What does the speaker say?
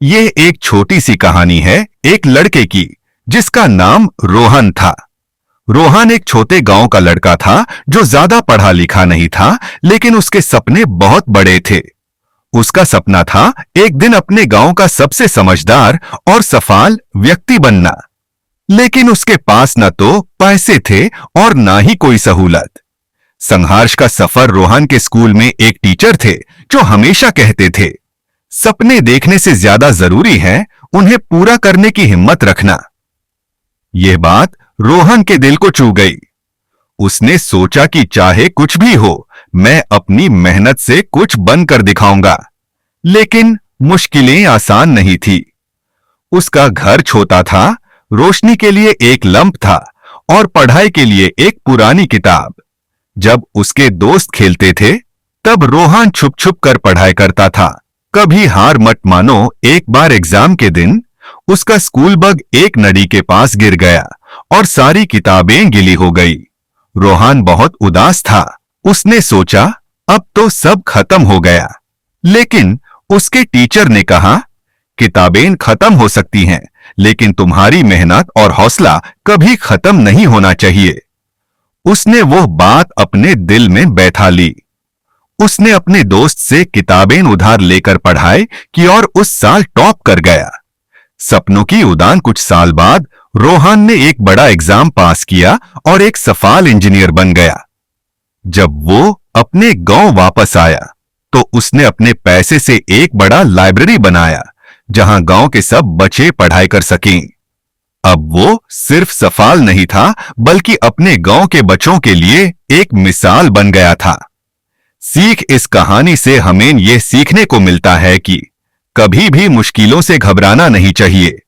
ये एक छोटी सी कहानी है एक लड़के की जिसका नाम रोहन था। रोहन एक छोटे गांव का लड़का था जो ज्यादा पढ़ा लिखा नहीं था, लेकिन उसके सपने बहुत बड़े थे। उसका सपना था एक दिन अपने गांव का सबसे समझदार और सफल व्यक्ति बनना। लेकिन उसके पास न तो पैसे थे और ना ही कोई सहूलत। संघर्ष का सफर रोहन के स्कूल में एक टीचर थे जो हमेशा कहते थे, सपने देखने से ज्यादा जरूरी है उन्हें पूरा करने की हिम्मत रखना। यह बात रोहन के दिल को छू गई। उसने सोचा कि चाहे कुछ भी हो, मैं अपनी मेहनत से कुछ बनकर दिखाऊंगा। लेकिन मुश्किलें आसान नहीं थी। उसका घर छोटा था, रोशनी के लिए एक लंप था और पढ़ाई के लिए एक पुरानी किताब। जब उसके दोस्त खेलते थे, तब रोहन छुप छुप कर पढ़ाई करता था। कभी हार मत मानो, एक बार एग्जाम के दिन उसका स्कूल बैग एक नदी के पास गिर गया और सारी किताबें गीली हो गई। रोहन बहुत उदास था। उसने सोचा अब तो सब खत्म हो गया। लेकिन उसके टीचर ने कहा, किताबें खत्म हो सकती हैं, लेकिन तुम्हारी मेहनत और हौसला कभी खत्म नहीं होना चाहिए। उसने वो बात अपने दिल में बैठा ली। उसने अपने दोस्त से किताबें उधार लेकर पढ़ाई की और उस साल टॉप कर गया। सपनों की उड़ान। कुछ साल बाद रोहन ने एक बड़ा एग्जाम पास किया और एक सफल इंजीनियर बन गया। जब वो अपने गांव वापस आया, तो उसने अपने पैसे से एक बड़ा लाइब्रेरी बनाया जहां गांव के सब बच्चे पढ़ाई कर सकें। अब वो सिर्फ सफल नहीं था, बल्कि अपने गांव के बच्चों के लिए एक मिसाल बन गया था। सीख। इस कहानी से हमें यह सीखने को मिलता है कि कभी भी मुश्किलों से घबराना नहीं चाहिए।